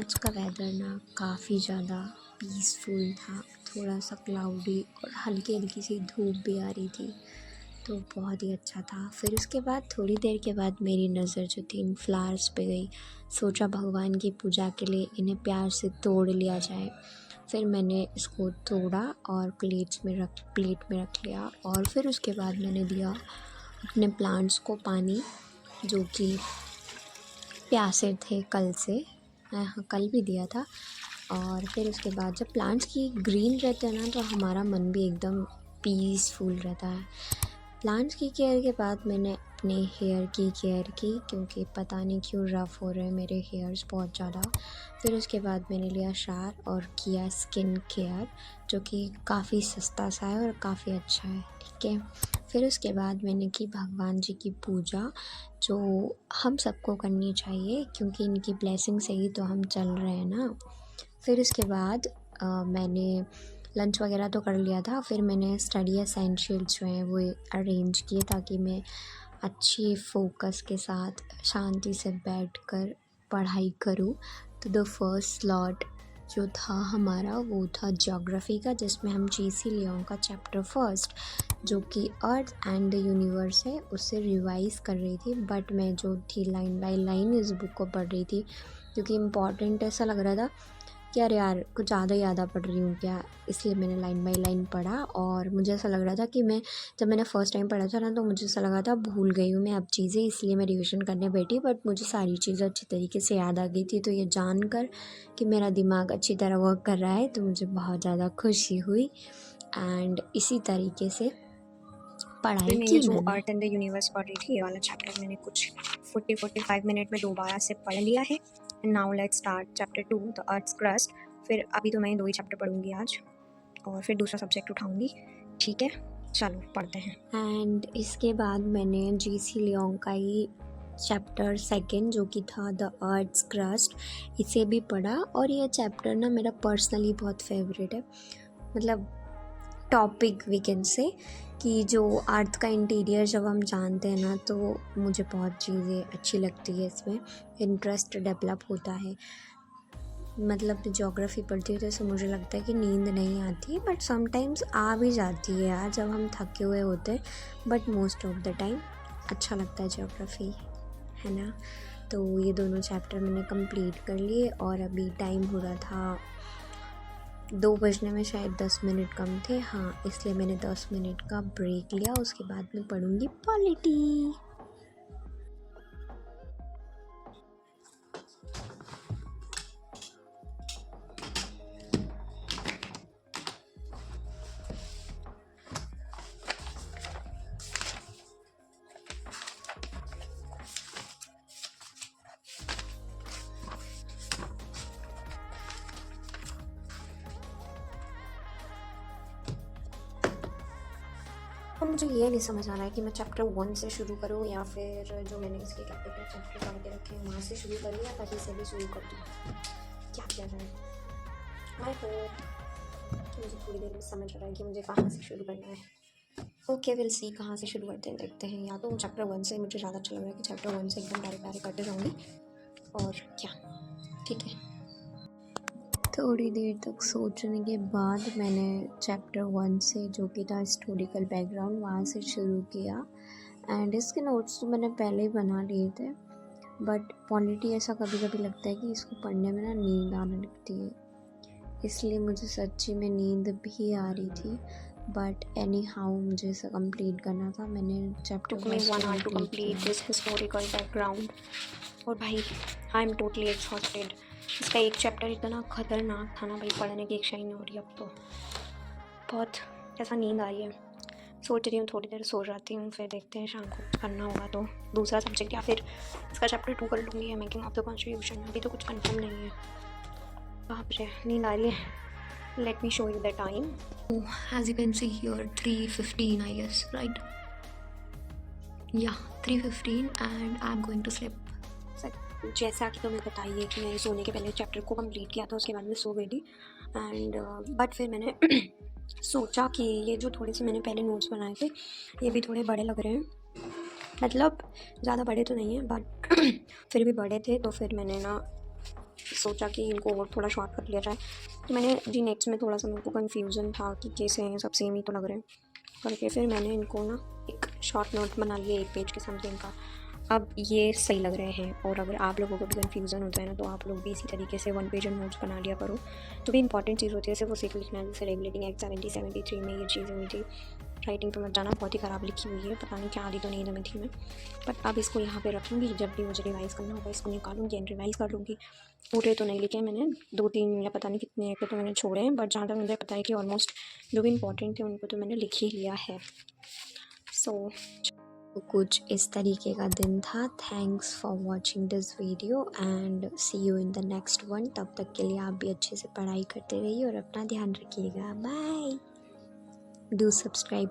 आज का वेदर ना काफ़ी ज़्यादा पीसफुल था, थोड़ा सा क्लाउडी और हल्की हल्की सी धूप भी आ रही थी, तो बहुत ही अच्छा था। फिर उसके बाद थोड़ी देर के बाद मेरी नज़र जो थी इन फ्लावर्स पे गई। सोचा भगवान की पूजा के लिए इन्हें प्यार से तोड़ लिया जाए। फिर मैंने इसको तोड़ा और प्लेट में रख लिया और फिर उसके बाद मैंने दिया अपने प्लांट्स को पानी, जो कि प्यासे थे कल से। हाँ, कल भी दिया था। और फिर उसके बाद जब प्लांट्स की ग्रीन रहते हैं ना, तो हमारा मन भी एकदम पीसफुल रहता है। प्लांट्स की केयर के बाद मैंने अपने हेयर की केयर की, क्योंकि पता नहीं क्यों रफ़ हो रहे हैं मेरे हेयर्स बहुत ज़्यादा। फिर उसके बाद मैंने लिया शावर और किया स्किन केयर, जो कि काफ़ी सस्ता सा है और काफ़ी अच्छा है। ठीक है, फिर उसके बाद मैंने की भगवान जी की पूजा, जो हम सबको करनी चाहिए, क्योंकि इनकी ब्लेसिंग से ही तो हम चल रहे हैं ना। फिर उसके बाद मैंने लंच वगैरह तो कर लिया था। फिर मैंने स्टडी एसेंशियल्स जो हैं वो अरेंज किए, ताकि मैं अच्छी फोकस के साथ शांति से बैठकर पढ़ाई करूँ। तो द फर्स्ट स्लॉट जो था हमारा वो था ज्योग्राफी का, जिसमें हम जी.सी. लियोंग का चैप्टर फर्स्ट, जो कि अर्थ एंड द यूनिवर्स है, उससे रिवाइज़ कर रही थी। बट मैं जो थी लाइन बाय लाइन इस बुक को पढ़ रही थी, क्योंकि इम्पॉर्टेंट ऐसा लग रहा था कि अरे यार कुछ ज़्यादा ज़्यादा पढ़ रही हूँ क्या, इसलिए मैंने लाइन बाय लाइन पढ़ा। और मुझे ऐसा लग रहा था कि जब मैंने फ़र्स्ट टाइम पढ़ा था ना, तो मुझे ऐसा लगा था भूल गई हूँ मैं अब चीज़ें, इसलिए मैं रिविज़न करने बैठी। बट मुझे सारी चीज़ें अच्छी तरीके से याद आ गई थी। तो ये जानकर कि मेरा दिमाग अच्छी तरह वर्क कर रहा है, तो मुझे बहुत ज़्यादा खुशी हुई। एंड इसी तरीके से पढ़ाई मैं ये की जो मैंने। आर्ट एंड द यूनिवर्स पढ़ रही थी, ये वाला चैप्टर मैंने कुछ 45 मिनट में दोबारा से पढ़ लिया है। And now let's start chapter 2 the earth's crust. फिर अभी तो मैं 2 ही चैप्टर पढ़ूंगी आज, और फिर दूसरा सब्जेक्ट उठाऊंगी। ठीक है, चलो पढ़ते हैं। एंड इसके बाद मैंने जी.सी. लियोंग का ही चैप्टर सेकंड, जो कि था द अर्थ्स क्रस्ट, इसे भी पढ़ा। और ये चैप्टर ना मेरा पर्सनली बहुत फेवरेट है। मतलब टॉपिक वी कैन से कि जो अर्थ का इंटीरियर जब हम जानते हैं ना, तो मुझे बहुत चीज़ें अच्छी लगती है, इसमें इंटरेस्ट डेवलप होता है। मतलब ज्योग्राफी पढ़ती हूँ तो ऐसे मुझे लगता है कि नींद नहीं आती, बट समटाइम्स आ भी जाती है यार जब हम थके हुए होते हैं। But most of the time अच्छा लगता है ज्योग्राफी, है ना। तो ये दोनों चैप्टर मैंने कंप्लीट कर लिए, और अभी टाइम हो रहा था 2 बजने में, शायद 10 मिनट कम थे। हाँ, इसलिए मैंने 10 मिनट का ब्रेक लिया। उसके बाद मैं पढ़ूँगी पॉलिटी। और मुझे ये नहीं समझ आ रहा है कि मैं चैप्टर 1 से शुरू करूँ, या फिर जो मैंने इसके कैपिटल चैप्टर पढ़ के रखे हैं वहाँ से शुरू करूँ, या कहीं से भी शुरू कर दूँ। क्या किया जाए? आई होप कि मुझे थोड़ी देर में समझ आ रहा है कि मुझे कहाँ से शुरू करना है। ओके, विल सी कहाँ से शुरू करते हैं, देखते हैं। या तो चैप्टर 1 से मुझे ज़्यादा अच्छा लग रहा है कि चैप्टर 1 से एकदम डायरेक्ट करते जाऊँगी, और क्या। ठीक है, थोड़ी देर तक सोचने के बाद मैंने चैप्टर 1 से, जो कि था हिस्टोरिकल बैकग्राउंड, वहाँ से शुरू किया। एंड इसके नोट्स तो मैंने पहले ही बना लिए थे, बट पॉलिटी ऐसा कभी कभी लगता है कि इसको पढ़ने में ना नींद आने लगती है, इसलिए मुझे सच्ची में नींद भी आ रही थी। बट एनी हाउ मुझे इसे कंप्लीट करना था। मैंने chapter took me 1 hour to complete complete किया। this historical background। और भाई, आई एम टोटली एग्जॉस्टेड। इसका एक चैप्टर इतना खतरनाक था ना भाई, पढ़ने की इच्छा ही नहीं हो रही अब तो। बहुत ऐसा नींद आ रही है। सोच रही हूँ थोड़ी देर सो जाती हूँ, फिर देखते हैं शाम को करना होगा तो दूसरा सब्जेक्ट, या फिर इसका चैप्टर 2 कर लूँगी। मेकिंग ऑफ द कॉन्स्टिट्यूशन, अभी तो कुछ कंफर्म नहीं है। बाप रे, नींद आ रही है। Let me show you the time. As you can see here, 3:15 I guess, right? Yeah, 3:15 and I'm going to sleep. जैसा कि तुम्हें बताइए कि मैंने सोने के पहले चैप्टर को कंप्लीट किया था, उसके बाद मैं सो गई थी। एंड बट फिर मैंने सोचा कि ये जो थोड़े से मैंने पहले नोट्स बनाए थे, ये भी थोड़े बड़े लग रहे हैं। मतलब ज़्यादा बड़े तो नहीं हैं, बट फिर भी बड़े थे। तो फिर मैंने ना सोचा कि इनको और थोड़ा शॉर्ट कर लिया जाए। तो मैंने जी नेक्स्ट में थोड़ा सा मेरे को कन्फ्यूज़न था कि कैसे हैं, सब सेम ही तो लग रहे हैं करके, फिर मैंने इनको ना एक शॉर्ट नोट बना लिया 1 पेज के समथिंग का। अब ये सही लग रहे हैं, और अगर आप लोगों को भी कन्फ्यूज़न होता है ना, तो आप लोग भी इसी तरीके से 1 पेज नोट्स बना लिया करो। जो भी इंपॉर्टेंट चीज़ होती है सिर्फ उसी को लिखना है। जैसे रेगुलेटिंग एक्ट 70-73 में ये चीज़ हुई थी। राइटिंग तो मत जाना, बहुत ही ख़राब लिखी हुई है, पता नहीं क्या आदि तो नहीं जमी थी मैं। बट अब इसको यहाँ पे रखूँगी, जब भी मुझे रिवाइज़ करना होगा इसको निकालूंगी एंड रिवाइज़ कर लूँगी। पूरे तो नहीं लिखे मैंने, 2-3 या पता नहीं कितने के तो मैंने छोड़े हैं, बट जहाँ तक मुझे पता है कि ऑलमोस्ट जो भी इंपॉर्टेंट थे उनको तो मैंने लिख ही लिया है। सो तो कुछ इस तरीके का दिन था। Thanks for watching this video and see you in the next one. तब तक के लिए आप भी अच्छे से पढ़ाई करते रहिए और अपना ध्यान रखिएगा। बाय। Do subscribe.